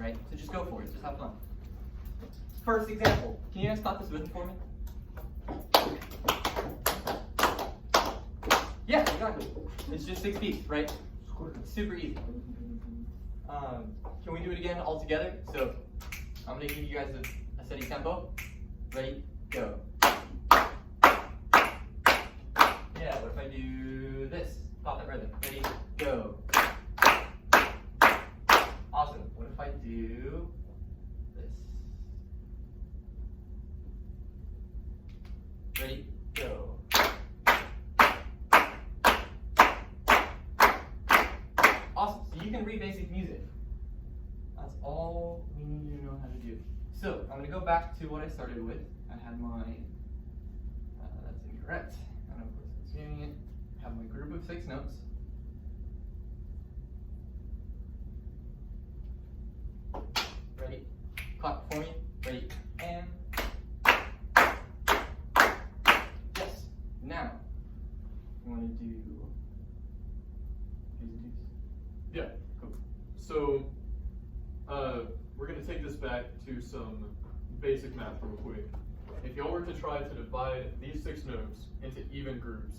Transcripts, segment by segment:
right? So just go for it, just have fun. First example, can you guys stop this rhythm for me? Yeah, exactly. It's just 6 beats, right? Super easy. Can we do it again all together? So I'm gonna give you guys a steady tempo. Ready, go. Yeah, what if I do this? Pop that rhythm. Ready, go. Awesome. What if I do this? Ready, go. Awesome. So you can read basic music. That's all we need to know how to do. So I'm going to go back to what I started with. I had my, that's incorrect. And of course it's doing it. I have my group of 6 notes. Ready? Clap for me. Ready? And yes. Now you want to do these and these. Yeah, cool. So we're going to take this back to some basic math real quick. If y'all were to try to divide these 6 notes into even groups,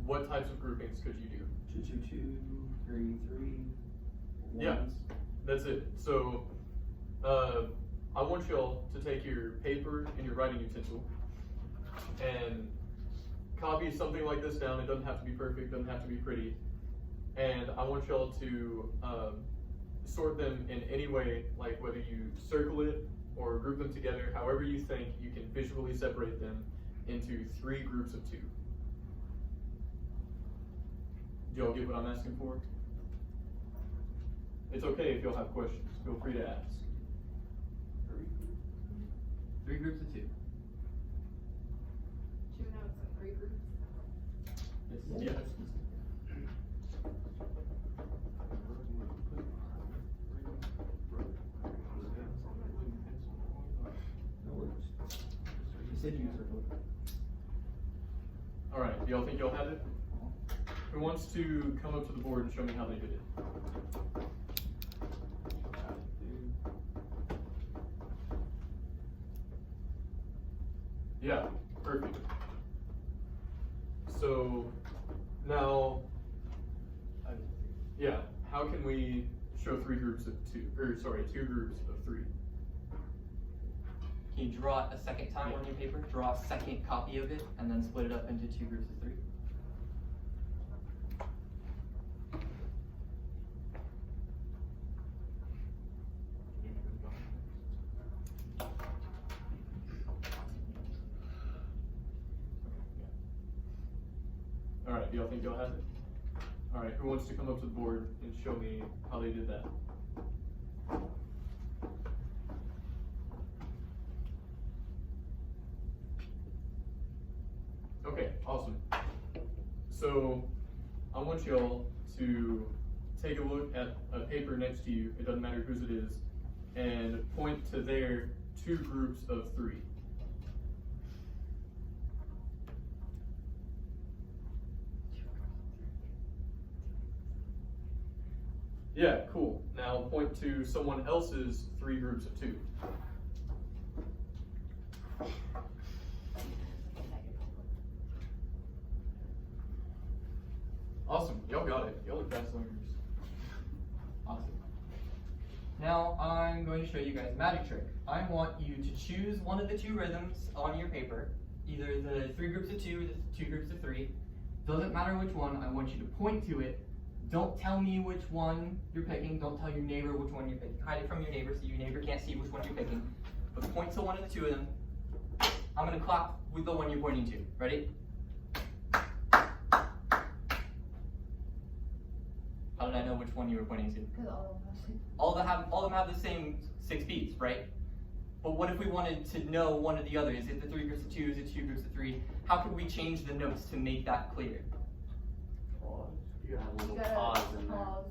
what types of groupings could you do? 2, 2, 2, 3, 3. Yeah, that's it. So I want y'all to take your paper and your writing utensil and copy something like this down. It doesn't have to be perfect, doesn't have to be pretty. And I want y'all to sort them in any way, like whether you circle it or group them together, however you think you can visually separate them into 3 groups of 2. Do y'all get what I'm asking for? It's okay if y'all have questions. Feel free to ask. 3 groups of 2. 2 notes and 3 groups. Yeah. You said you circled. All right, do y'all think y'all have it? Who wants to come up to the board and show me how they did it? Yeah, perfect. So now, yeah, how can we show 3 groups of 2, or sorry, 2 groups of 3? Can you draw it a second time on your paper? Draw a second copy of it and then split it up into 2 groups of 3. All right, do y'all think y'all have it? All right, who wants to come up to the board and show me how they did that? Okay, awesome. So I want y'all to take a look at a paper next to you, it doesn't matter whose it is, and point to their 2 groups of 3. Yeah, cool. Now point to someone else's 3 groups of 2. Awesome, y'all got it. Y'all are fast learners. Awesome. Now I'm going to show you guys a magic trick. I want you to choose one of the 2 rhythms on your paper, either the 3 groups of 2 or the 2 groups of 3. Doesn't matter which one, I want you to point to it. Don't tell me which one you're picking. Don't tell your neighbor which one you're picking. Hide it from your neighbor so your neighbor can't see which one you're picking. But point to one of the 2 of them. I'm going to clap with the one you're pointing to. Ready? How did I know which one you were pointing to? Because All of them have the same 6 beats, right? But what if we wanted to know one or the other? Is it the 3 groups of 2? Is it 2 groups of 3? How could we change the notes to make that clear? Pause. You gotta have a you little gotta pause in there. pause.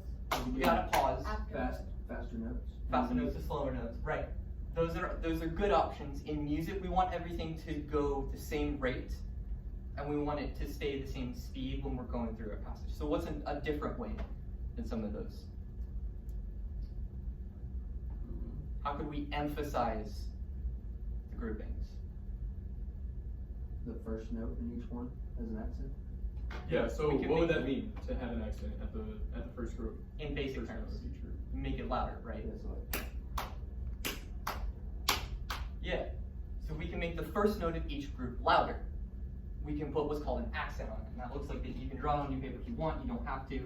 You gotta pause. After. Faster notes. Faster notes to slower notes, right? Those are good options. In music, we want everything to go the same rate, and we want it to stay the same speed when we're going through a passage. So what's a different way than some of those? how could we emphasize the groupings? The first note in each one as an accent. Yeah, so We can what would make- that mean to have an accent at the first group? In basic First note terms. of each group. Make it louder, right? Yeah, so Yeah. So we can make the first note of each group louder. We can put what's called an accent on it. And that looks like this. You can draw it on your paper if you want. You don't have to.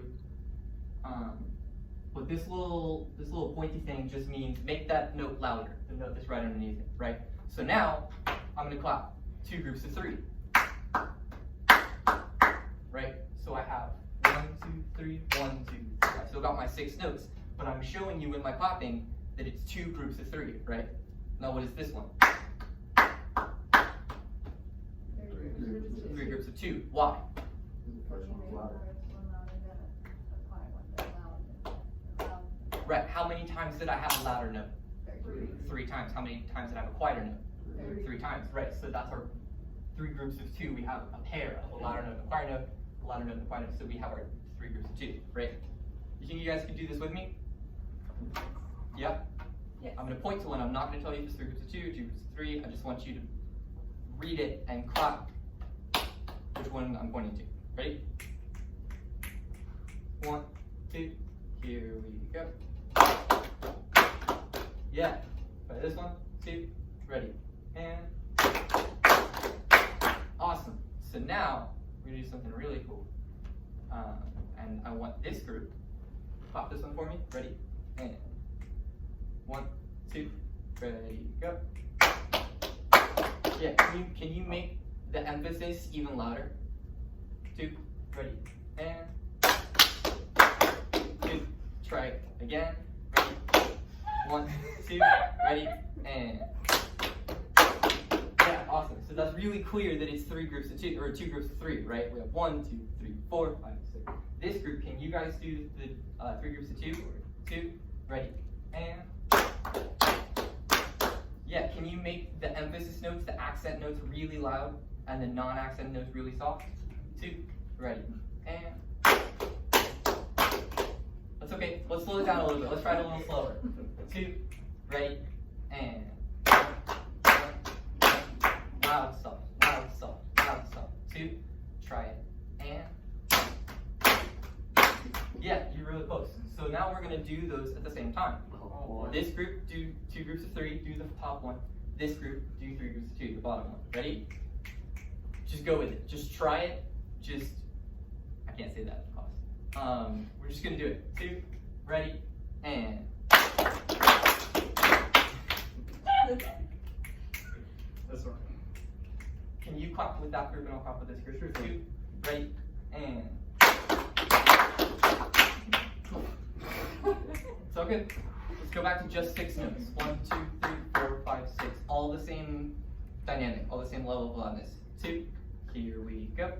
But this little pointy thing just means make that note louder. The note that's right underneath it, right? So now I'm gonna clap 2 groups of 3. Right? So I have 1, 2, 3, 1, 2, 3. I still got my 6 notes, but I'm showing you with my clapping that it's 2 groups of 3, right? Now what is this one? 3 groups of 2. Why? the first one's louder. Right, how many times did I have a louder note? 3 times. How many times did I have a quieter note? 3 times, right? So that's our 3 groups of 2. We have a pair of a louder note and a quieter note, a louder note and a quieter note. So we have our 3 groups of 2, right? You think you guys can do this with me? Yeah? Yes. I'm going to point to one. I'm not going to tell you if it's 3 groups of 2, 2 groups of 3. I just want you to read it and clap which one I'm pointing to. Ready? 1, 2, here we go. Yeah. Try this one, 2, ready, and awesome. So now we're gonna do something really cool. And I want this group. Pop this one for me. Ready, and 1, 2, ready, go. Yeah. Can you make the emphasis even louder? 2, ready, and 2. Try it again. Ready. 1, 2, ready, and yeah, awesome. So that's really clear that it's 3 groups of 2 or 2 groups of 3, right? We have 1, 2, 3, 4, 5, 6. This group, can you guys do the 3 groups of 2? 2, ready, and yeah. Can you make the emphasis notes, the accent notes, really loud, and the non-accent notes really soft? 2, ready, and that's okay. Let's slow it down a little bit. Let's try it a little slower. 2, ready, and loud, soft, loud, soft, loud, soft. 2, try it, and yeah, you're really close. So now we're gonna do those at the same time. This group, do 2 groups of 3, do the top one. This group, do 3 groups of 2, the bottom one. Ready? Just go with it. Just try it. I can't say that, of course. We're just gonna do it. 2, ready, and That's right. can you clap with that group and I'll clap with this group? Sure. 2, ready, and it's all good. Let's go back to just 6 notes. 1, 2, 3, 4, 5, 6. All the same dynamic, all the same level of loudness. 2, here we go.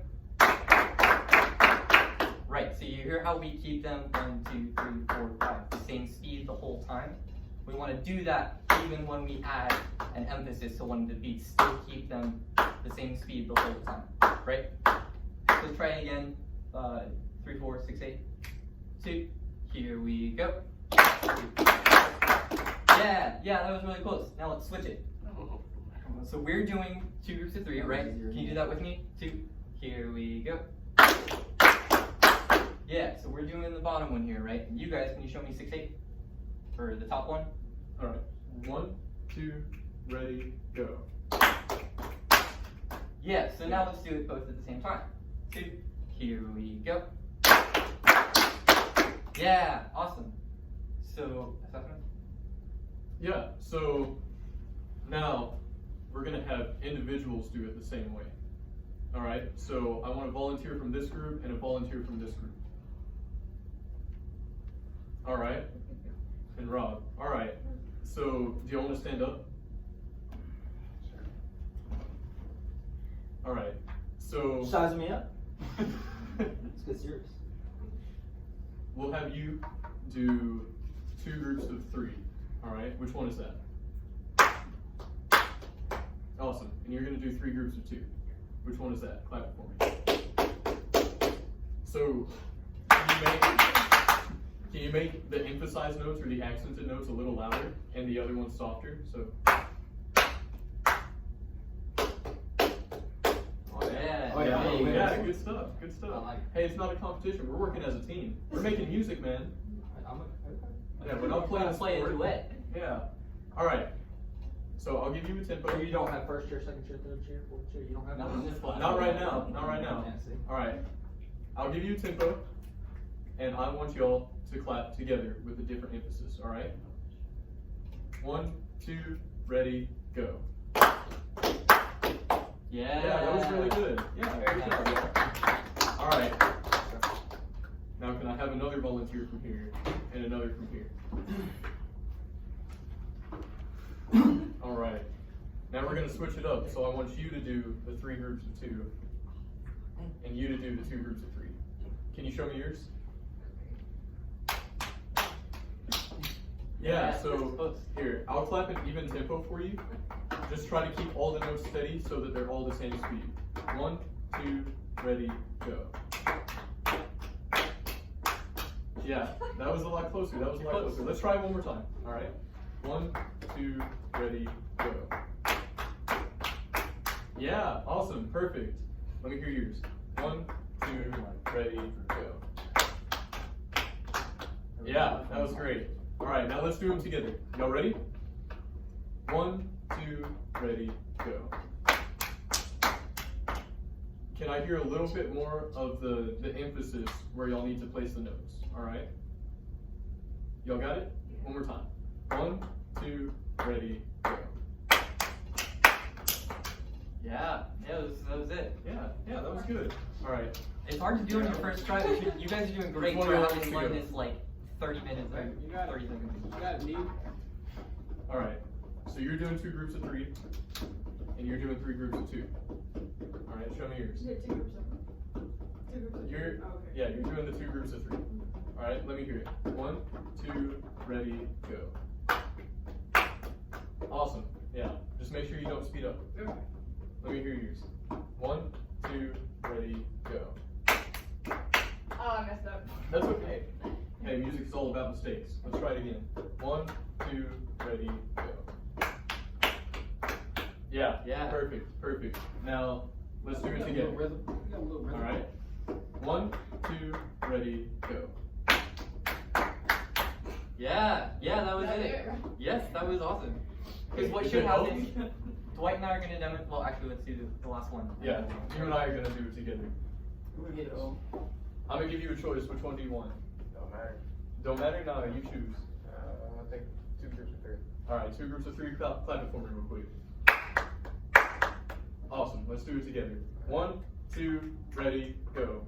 Right, so you hear how we keep them 1, 2, 3, 4, 5, the same speed the whole time. We want to do that even when we add an emphasis, so when the beats still keep them the same speed the whole time, right? So try it again, 3, 4, 6, 8, 2, here we go. Yeah, that was really close. Now let's switch it. So we're doing 2 groups of 3, right? Can you do that with me? 2, here we go. Yeah, so we're doing the bottom one here, right? And you guys, can you show me 6, 8 for the top one? All right. 1, 2, ready, go. Yeah, so now let's do it both at the same time. 2, here we go. Yeah, awesome. So, assessment? Yeah. So now we're gonna have individuals do it the same way. All right. So I want a volunteer from this group and a volunteer from this group. All right. And Rob. All right. So do you want to stand up? All right. So Size me up. Let's get serious. we'll have you do 2 groups of 3. All right. Which one is that? Awesome. And you're gonna do 3 groups of 2. Which one is that? Clap it for me. So can Can you make the emphasized notes or the accented notes a little louder and the other ones softer? So. Yeah. Oh, yeah. There you go. Yeah, good stuff. Good stuff. I like it. Hey, it's not a competition. We're working as a team. We're making music, man. Yeah, we're not playing a Play a sport. duet. Yeah. All right. So I'll give you a tempo. So you don't have first chair, second chair, third chair, fourth chair. You don't have Not in this class. Not right now. Not right now. Yeah, see? All right. I'll give you a tempo, and I want y'all to clap together with a different emphasis. All right. 1, 2, ready, go. Yeah. Yeah, that was really good. Yeah, Very good job, nice. y'all. All right. Now can I have another volunteer from here and another from here? All right. Now we're gonna switch it up. So I want you to do the 3 groups of 2, and you to do the 2 groups of 3. Can you show me yours? Yeah. So here, I'll clap an even tempo for you. Just try to keep all the notes steady so that they're all the same speed. 1, 2, ready, go. Yeah, that was a lot closer. That was a lot closer. Let's try it one more time. All right. 1, 2, ready, go. Yeah, awesome, perfect. Let me hear yours. 1, 2, ready, go. Yeah, that was great. All right, now let's do them together. Y'all ready? 1, 2, ready, go. Can I hear a little bit more of the emphasis where y'all need to place the notes? All right. Y'all got it? One more time. 1, 2, ready, go. Yeah. Yeah, that was it. Yeah, that was good. All right. It's hard to do on your first try, but you guys are doing great Which one for do you having want learned to go? this like 30 minutes or You got it. 30 seconds. You got it, me. All right. So you're doing 2 groups of 3, and you're doing 3 groups of 2. All right. Show me yours. You did 2 groups of 2 groups of You're oh, okay. yeah. You're doing the 2 groups of 3. All right. Let me hear it. 1, 2, ready, go. Awesome. Yeah. Just make sure you don't speed up. Okay. Let me hear yours. 1, 2, ready, go. Oh, I messed up. That's okay. Hey, music is all about mistakes. Let's try it again. 1, 2, ready, go. Yeah. Yeah. Perfect. Now let's do it together. Rhythm. You got a little rhythm. All right. 1, 2, ready, go. Yeah, that was That it. it? Yes, that was awesome. Because what If should it helps. happen, Dwight and I are going to demonstrate, well actually let's do the last one. Yeah. You and I are gonna do it together. Yes. I'm gonna give you a choice. Which one do you want? Don't matter. Don't matter. No, you choose. I think 2 groups of 3. All right. 2 groups of 3. Clap it for me real quick. Awesome. Let's do it together. 1, 2, ready, go.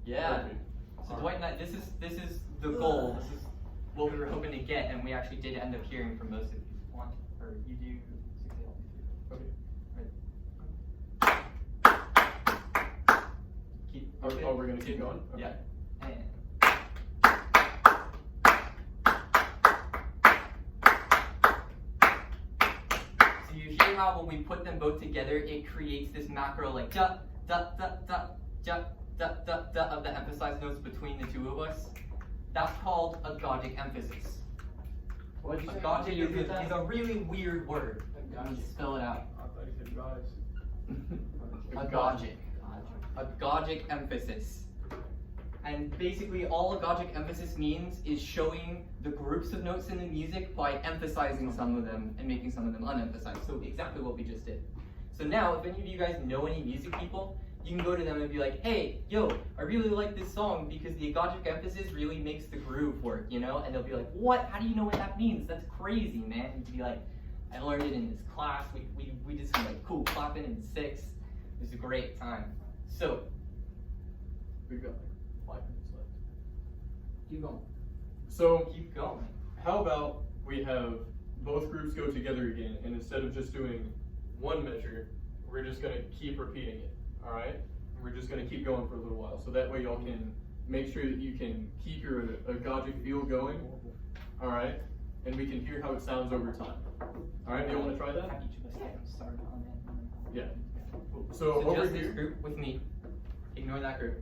Yeah. Perfect. So Dwight and I, this is the goal. This is what we were hoping to get, and we actually did end up hearing from most of you. One, or you do 6, 8, I'll do 2. Okay. Right. Keep. Oh, we're gonna keep going? Okay. Yeah. And. So you hear how when we put them both together, it creates this macro like da da da da da da da da of the emphasized notes between the 2 of us. That's called agogic emphasis. What'd you say? Agogic is a really weird word. Agogic. Spell it out. I thought you said guys. Agogic. Agogic emphasis. And basically all agogic emphasis means is showing the groups of notes in the music by emphasizing some of them and making some of them unemphasized. So exactly what we just did. So now, if any of you guys know any music people, you can go to them and be like, hey, yo, I really like this song because the agogic emphasis really makes the groove work, you know? And they'll be like, what? How do you know what that means? That's crazy, man. And you'd be like, I learned it in this class. We did some like cool clapping in 6. It was a great time. So, We've got like 5 minutes left. Keep going. So keep going. how about we have both groups go together again, and instead of just doing one measure, we're just gonna keep repeating it. All right? And we're just gonna keep going for a little while, so that way y'all can make sure that you can keep your agogic feel going. All right? And we can hear how it sounds over time. All right? Do you want to try that? Have each of us get started on it. Yeah. So So over just here. this group with me. Ignore that group.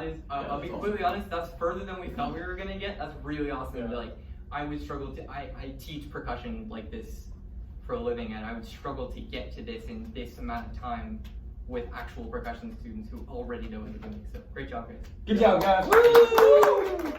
that is, I'll be completely honest, that's further than we thought we were gonna get. That's really awesome. Yeah. Like, I would struggle to, I teach percussion like this for a living, and I would struggle to get to this in this amount of time with actual percussion students who already know what they're doing. So, great job, guys. Good job, guys. Woo!